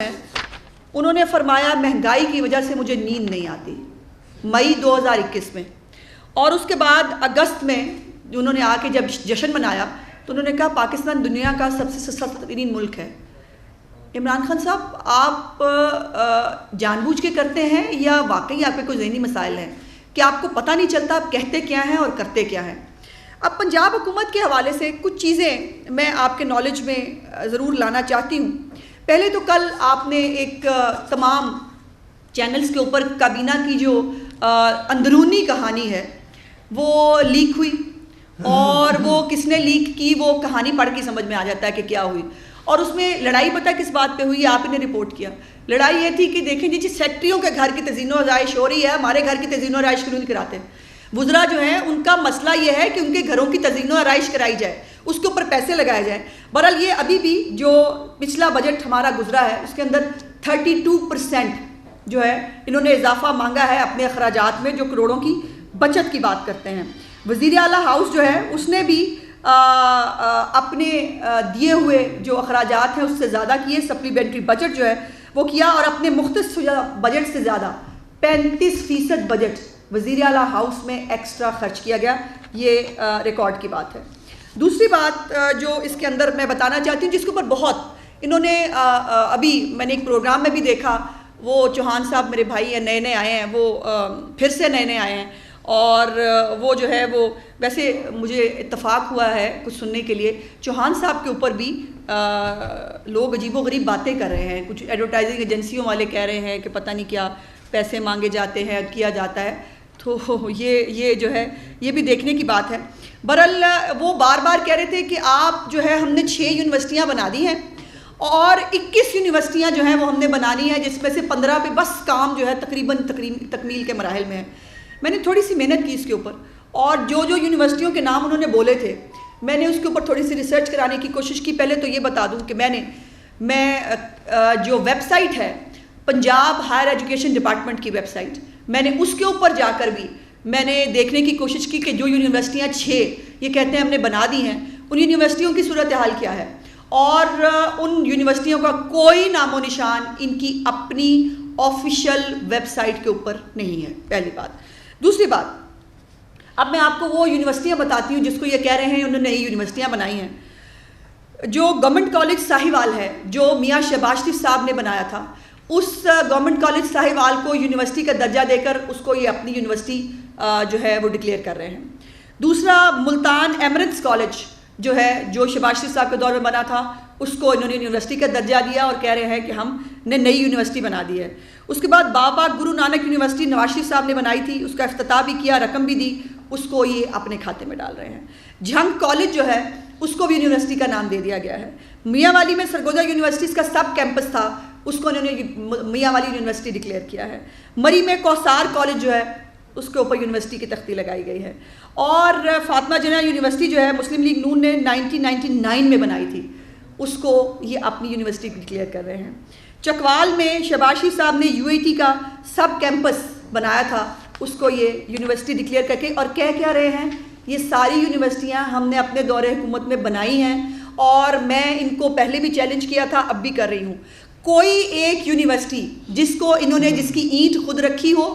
ہے انہوں نے فرمایا مہنگائی کی وجہ سے مجھے نیند نہیں آتی، مئی 2021 میں. اور اس کے بعد اگست میں انہوں نے آ کے جب جشن منایا تو انہوں نے کہا پاکستان دنیا کا سب سے سستا ترین ملک ہے. عمران خان صاحب، آپ جان بوجھ کے کرتے ہیں یا واقعی آپ کے کوئی ذہنی مسائل ہیں کہ آپ کو پتہ نہیں چلتا آپ کہتے کیا ہیں اور کرتے کیا ہیں؟ اب پنجاب حکومت کے حوالے سے کچھ چیزیں میں آپ کے نالج میں ضرور لانا چاہتی ہوں. پہلے تو کل آپ نے ایک تمام چینلز کے اوپر کابینہ کی جو اندرونی کہانی ہے وہ لیک ہوئی، اور وہ کس نے لیک کی وہ کہانی پڑھ کے سمجھ میں آ جاتا ہے کہ کیا ہوئی. اور اس میں لڑائی پتہ کس بات پہ ہوئی، آپ نے رپورٹ کیا. لڑائی یہ تھی کہ دیکھیں جی سیکٹریوں کے گھر کی تزئین و آرائش ہو رہی ہے، ہمارے گھر کی تزئین و آرائش کیوں نہیں کراتے؟ وزراء جو ہیں ان کا مسئلہ یہ ہے کہ ان کے گھروں کی تزئین و آرائش کرائی جائے، اس کے اوپر پیسے لگائے جائیں. بہرحال یہ ابھی بھی جو پچھلا بجٹ ہمارا گزرا ہے اس کے اندر 32% جو ہے انہوں نے اضافہ مانگا ہے اپنے اخراجات میں، جو کروڑوں کی بچت کی بات کرتے ہیں. وزیر اعلیٰ ہاؤس جو ہے اس نے بھی اپنے دیے ہوئے جو اخراجات ہیں اس سے زیادہ کیے، سپلیمنٹری بجٹ جو ہے وہ کیا، اور اپنے مختص بجٹ سے زیادہ 35% بجٹ وزیر اعلیٰ ہاؤس میں ایکسٹرا خرچ کیا گیا. یہ ریکارڈ کی بات ہے. دوسری بات جو اس کے اندر میں بتانا چاہتی ہوں، جس کے اوپر بہت انہوں نے ابھی میں نے ایک پروگرام میں بھی دیکھا، وہ چوہان صاحب میرے بھائی ہیں، نئے نئے آئے ہیں، وہ پھر سے نئے نئے آئے ہیں، اور وہ جو ہے وہ ویسے مجھے اتفاق ہوا ہے کچھ سننے کے لیے چوہان صاحب کے اوپر بھی لوگ عجیب و غریب باتیں کر رہے ہیں. کچھ ایڈورٹائزنگ ایجنسیوں والے کہہ رہے ہیں کہ پتہ نہیں کیا پیسے مانگے جاتے ہیں، کیا جاتا ہے. تو یہ جو ہے یہ بھی دیکھنے کی بات ہے. برحال وہ بار بار کہہ رہے تھے کہ آپ جو ہے ہم نے 6 یونیورسٹیاں بنا دی ہیں اور 21 یونیورسٹیاں جو ہیں وہ ہم نے بنانی ہیں، جس میں سے 15 پہ بس کام جو ہے تقریباً تکمیل کے مراحل میں ہے. میں نے تھوڑی سی محنت کی اس کے اوپر، اور جو یونیورسٹیوں کے نام انہوں نے بولے تھے میں نے اس کے اوپر تھوڑی سی ریسرچ کرانے کی کوشش کی. پہلے تو یہ بتا دوں کہ میں جو ویب سائٹ ہے پنجاب ہائر ایجوکیشن ڈپارٹمنٹ کی ویب سائٹ، میں نے اس کے اوپر جا کر بھی میں نے دیکھنے کی کوشش کی کہ جو یونیورسٹیاں 6 یہ کہتے ہیں ہم نے بنا دی ہیں، ان یونیورسٹیوں کی صورتحال کیا ہے. اور ان یونیورسٹیوں کا کوئی نام و نشان ان کی اپنی آفیشیل ویب سائٹ کے اوپر نہیں ہے، پہلی بات. دوسری بات، اب میں آپ کو وہ یونیورسٹیاں بتاتی ہوں جس کو یہ کہہ رہے ہیں انہوں نے نئی یونیورسٹیاں بنائی ہیں. جو گورنمنٹ کالج ساہیوال ہے جو میاں شہباز شریف صاحب نے بنایا تھا، اس گورنمنٹ کالج ساہیوال کو یونیورسٹی کا درجہ دے کر اس کو یہ اپنی یونیورسٹی جو ہے وہ ڈکلیئر کر رہے ہیں. دوسرا، ملتان ایمرٹس کالج جو ہے جو شہباز شریف صاحب کے دور میں بنا تھا، اس کو انہوں نے یونیورسٹی کا درجہ دیا اور کہہ رہے ہیں کہ ہم نے نئی یونیورسٹی بنا دی ہے. اس کے بعد بابا گرو نانک یونیورسٹی نواز شریف صاحب نے بنائی تھی، اس کا افتتاح بھی کیا، رقم بھی دی، اس کو یہ اپنے کھاتے میں ڈال رہے ہیں. جھنگ کالج جو ہے اس کو بھی یونیورسٹی کا نام دے دیا گیا ہے. میاں والی میں سرگودا یونیورسٹی کا سب کیمپس تھا، اس کو انہوں نے میاں والی یونیورسٹی ڈکلیئر کیا ہے. مری میں کوثار کالج جو ہے اس کے اوپر یونیورسٹی کی تختی لگائی گئی ہے. اور فاطمہ جناح یونیورسٹی جو ہے مسلم لیگ نون نے 1999 میں بنائی تھی، اس کو یہ اپنی یونیورسٹی ڈکلیئر کر رہے ہیں. چکوال میں شہباز شریف صاحب نے UIT کا سب کیمپس بنایا تھا، اس کو یہ یونیورسٹی ڈکلیئر کر کے، اور کہہ کیا رہے ہیں یہ ساری یونیورسٹیاں ہم نے اپنے دور حکومت میں بنائی ہیں، اور میں ان کو پہلے بھی چیلنج کیا تھا، اب بھی کر رہی ہوں. کوئی ایک یونیورسٹی جس کو انہوں نے جس کی اینٹ خود رکھی ہو،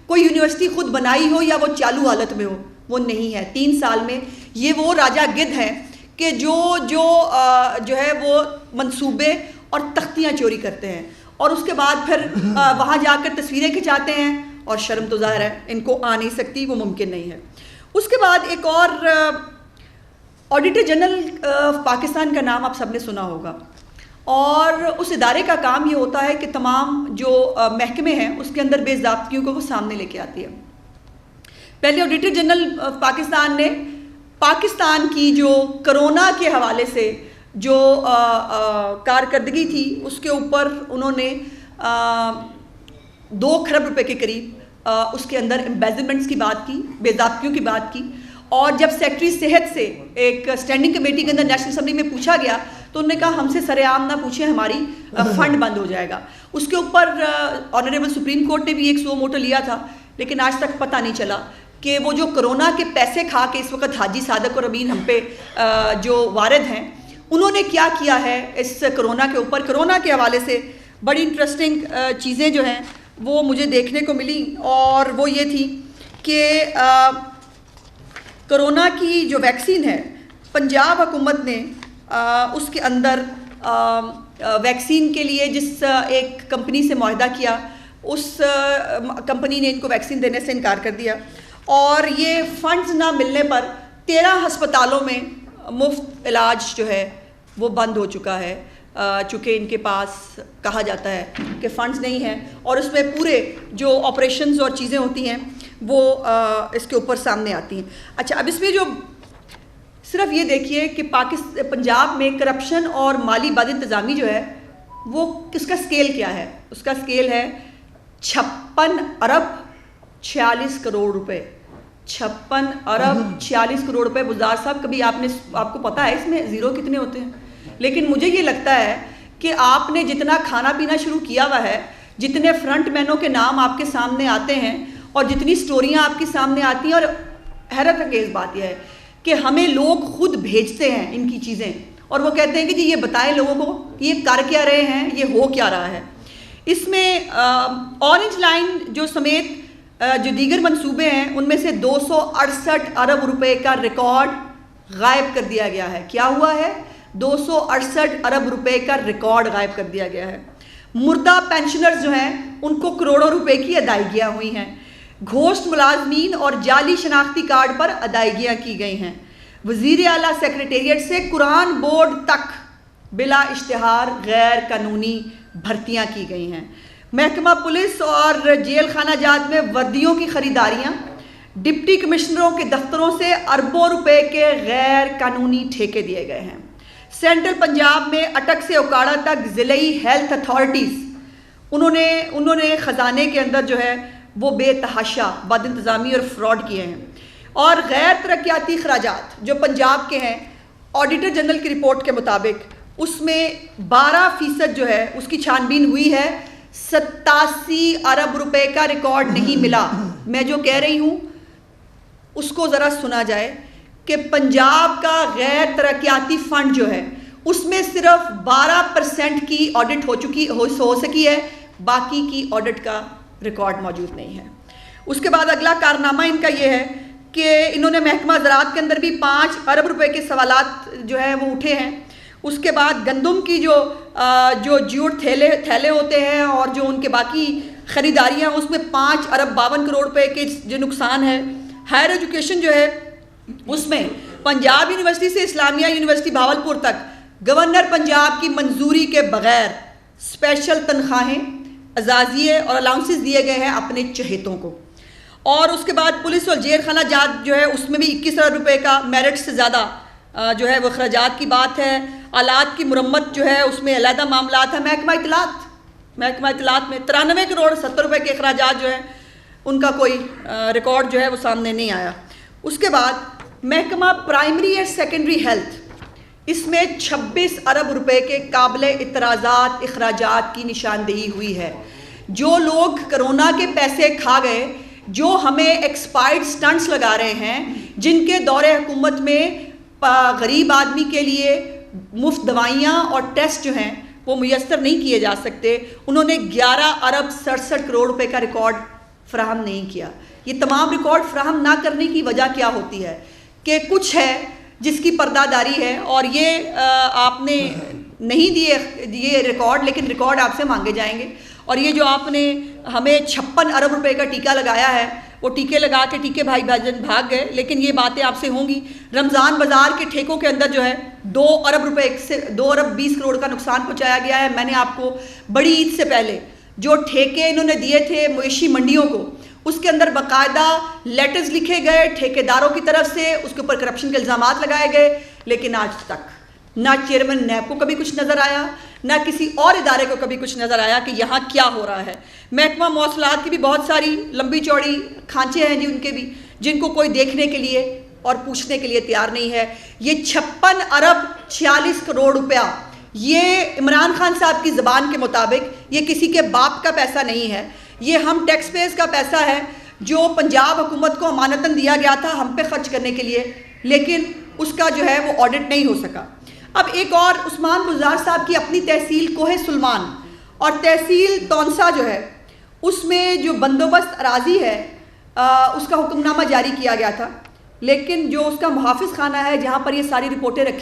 کوئی یونیورسٹی خود بنائی ہو یا وہ چالو حالت میں ہو، وہ نہیں ہے. 3 سال میں یہ وہ راجہ گدھ ہیں کہ جو ہے وہ منصوبے اور تختیاں چوری کرتے ہیں، اور اس کے بعد پھر وہاں جا کر تصویریں کھنچاتے ہیں، اور شرم تو ظاہر ہے ان کو آ نہیں سکتی، وہ ممکن نہیں ہے. اس کے بعد ایک اور آڈیٹر جنرل پاکستان کا نام آپ سب نے سنا ہوگا، اور اس ادارے کا کام یہ ہوتا ہے کہ تمام جو محکمے ہیں اس کے اندر بے ضابطگیوں کو وہ سامنے لے کے آتی ہے. پہلے آڈیٹر جنرل پاکستان نے پاکستان کی جو کرونا کے حوالے سے جو کارکردگی تھی اس کے اوپر انہوں نے 2 کھرب روپے کے قریب اس کے اندر امبیزمنٹس کی بات کی، بے ضابطگیوں کی بات کی. اور جب سیکٹری صحت سے ایک اسٹینڈنگ کمیٹی کے اندر نیشنل اسمبلی میں پوچھا گیا تو انہوں نے کہا ہم سے سر عام نہ پوچھیں، ہماری فنڈ بند ہو جائے گا. اس کے اوپر آنریبل سپریم کورٹ نے بھی ایک سو موٹو لیا تھا، لیکن آج تک پتہ نہیں چلا کہ وہ جو کرونا کے پیسے کھا کے اس وقت حاجی صادق اور امین ہم پہ جو وارد ہیں، انہوں نے کیا کیا ہے اس کرونا کے اوپر. کرونا کے حوالے سے بڑی انٹرسٹنگ چیزیں جو ہیں وہ مجھے دیکھنے کو ملی، اور وہ یہ تھی کہ کرونا کی جو ویکسین ہے پنجاب حکومت نے اس کے اندر ویکسین کے لیے جس ایک کمپنی سے معاہدہ کیا، اس کمپنی نے ان کو ویکسین دینے سے انکار کر دیا، اور یہ فنڈز نہ ملنے پر 13 ہسپتالوں میں مفت علاج جو ہے وہ بند ہو چکا ہے، چونکہ ان کے پاس کہا جاتا ہے کہ فنڈز نہیں ہیں، اور اس میں پورے جو آپریشنز اور چیزیں ہوتی ہیں وہ اس کے اوپر سامنے آتی ہیں۔ اچھا، اب اس میں جو صرف یہ دیکھیے کہ پنجاب میں کرپشن اور مالی بد انتظامی جو ہے وہ کس کا سکیل کیا ہے؟ اس کا سکیل ہے 56 ارب 46 کروڑ روپے۔ 56 ارب 46 کروڑ روپے۔ بزدار صاحب، کبھی آپ کو پتہ ہے اس میں زیرو کتنے ہوتے ہیں؟ لیکن مجھے یہ لگتا ہے کہ آپ نے جتنا کھانا پینا شروع کیا ہوا ہے، جتنے فرنٹ مینوں کے نام آپ کے سامنے آتے ہیں، اور جتنی سٹوریاں آپ کے سامنے آتی ہیں، اور حیرت انگیز بات یہ ہے کہ ہمیں لوگ خود بھیجتے ہیں ان کی چیزیں، اور وہ کہتے ہیں کہ جی یہ بتائیں لوگوں کو یہ کر کیا رہے ہیں، یہ ہو کیا رہا ہے۔ اس میں اورنج لائن جو سمیت جو دیگر منصوبے ہیں ان میں سے 268 ارب روپے کا ریکارڈ غائب کر دیا گیا ہے۔ کیا ہوا ہے؟ 268 ارب روپے کا ریکارڈ غائب کر دیا گیا ہے۔ مردہ پینشنرز جو ہیں ان کو کروڑوں روپے کی ادائیگیاں ہوئی ہیں۔ گھوسٹ ملازمین اور جعلی شناختی کارڈ پر ادائیگیاں کی گئی ہیں۔ وزیر اعلیٰ سیکریٹریٹ سے قرآن بورڈ تک بلا اشتہار غیر قانونی بھرتیاں کی گئی ہیں۔ محکمہ پولیس اور جیل خانہ جات میں وردیوں کی خریداریاں، ڈپٹی کمشنروں کے دفتروں سے اربوں روپے کے غیر قانونی ٹھیکے دیے گئے ہیں۔ سینٹرل پنجاب میں اٹک سے اوکاڑا تک ضلعی ہیلتھ اتھارٹیز انہوں نے خزانے کے اندر جو ہے وہ بے تحاشا بد انتظامی اور فراڈ کیے ہیں۔ اور غیر ترقیاتی اخراجات جو پنجاب کے ہیں، آڈیٹر جنرل کی رپورٹ کے مطابق اس میں 12% جو ہے اس کی چھان بین ہوئی ہے۔ 87 ارب روپے کا ریکارڈ نہیں ملا۔ میں جو کہہ رہی ہوں اس کو ذرا سنا جائے کہ پنجاب کا غیر ترقیاتی فنڈ جو ہے اس میں صرف 12% کی آڈٹ ہو سکی ہے، باقی کی آڈٹ کا ریکارڈ موجود نہیں ہے۔ اس کے بعد اگلا کارنامہ ان کا یہ ہے کہ انہوں نے محکمہ زراعت کے اندر بھی 5 ارب روپے کے سوالات جو ہیں وہ اٹھے ہیں۔ اس کے بعد گندم کی جو جوٹ تھیلے ہوتے ہیں اور جو ان کے باقی خریداریاں، اس میں 5 ارب 52 کروڑ روپے کے جو نقصان ہے۔ ہائر ایجوکیشن جو ہے اس میں پنجاب یونیورسٹی سے اسلامیہ یونیورسٹی بھاولپور تک گورنر پنجاب کی منظوری کے بغیر اسپیشل تنخواہیں، اعزازیے اور الاؤنسز دیے گئے ہیں اپنے چہیتوں کو۔ اور اس کے بعد پولیس اور جیل خانہ جات جو ہے اس میں بھی 21 ارب روپے کا میرٹ سے زیادہ جو ہے وہ اخراجات کی بات ہے۔ آلات کی مرمت جو ہے اس میں علیحدہ معاملات ہیں۔ محکمہ اطلاعات میں 93 کروڑ 70 روپے کے اخراجات جو ہیں ان کا کوئی ریکارڈ جو ہے وہ سامنے نہیں آیا۔ اس کے بعد محکمہ پرائمری اور سیکنڈری ہیلتھ، اس میں 26 ارب روپے کے قابل اعتراضات اخراجات کی نشاندہی ہوئی ہے۔ جو لوگ کرونا کے پیسے کھا گئے، جو ہمیں ایکسپائرڈ سٹنٹس لگا رہے ہیں، جن کے دور حکومت میں غریب آدمی کے لیے مفت دوائیاں اور ٹیسٹ جو ہیں وہ میسر نہیں کیے جا سکتے، انہوں نے 11 ارب 67 کروڑ روپے کا ریکارڈ فراہم نہیں کیا۔ یہ تمام ریکارڈ فراہم نہ کرنے کی وجہ کیا ہوتی ہے کہ کچھ ہے جس کی پردہ داری ہے، اور یہ آپ نے نہیں دیے یہ ریکارڈ، لیکن ریکارڈ آپ سے مانگے جائیں گے۔ اور یہ جو آپ نے ہمیں 56 ارب روپے کا ٹیکہ لگایا ہے، وہ ٹیکے لگا کے ٹیکے بھائی بھاجن بھاگ گئے، لیکن یہ باتیں آپ سے ہوں گی۔ رمضان بازار کے ٹھیکوں کے اندر جو ہے 2 ارب روپے سے 2 ارب 20 کروڑ کا نقصان پہنچایا گیا ہے۔ میں نے آپ کو بڑی عید سے پہلے جو ٹھیکے انہوں نے دیے تھے مویشی منڈیوں کو، اس کے اندر باقاعدہ لیٹرز لکھے گئے ٹھیکیداروں کی طرف سے، اس کے اوپر کرپشن کے الزامات لگائے گئے، لیکن آج تک نہ چیئرمین نیب کو کبھی کچھ نظر آیا، نہ کسی اور ادارے کو کبھی کچھ نظر آیا کہ یہاں کیا ہو رہا ہے۔ محکمہ مواصلات کی بھی بہت ساری لمبی چوڑی کھانچے ہیں جی ان کے بھی، جن کو کوئی دیکھنے کے لیے اور پوچھنے کے لیے تیار نہیں ہے۔ یہ 56 ارب 46 کروڑ روپیہ، یہ عمران خان صاحب کی زبان کے مطابق یہ کسی کے باپ کا پیسہ نہیں ہے، یہ ہم ٹیکس پیئرز کا پیسہ ہے جو پنجاب حکومت کو امانتاً دیا گیا تھا ہم پہ خرچ کرنے کے لیے، لیکن اس کا جو ہے وہ آڈٹ نہیں ہو سکا۔ اب ایک اور عثمان بزدار صاحب کی اپنی تحصیل کوہ سلمان، اور تحصیل تونسا جو ہے اس میں جو بندوبست اراضی ہے اس کا حکم نامہ جاری کیا گیا تھا، لیکن جو اس کا محافظ خانہ ہے جہاں پر یہ ساری رپورٹیں رکھی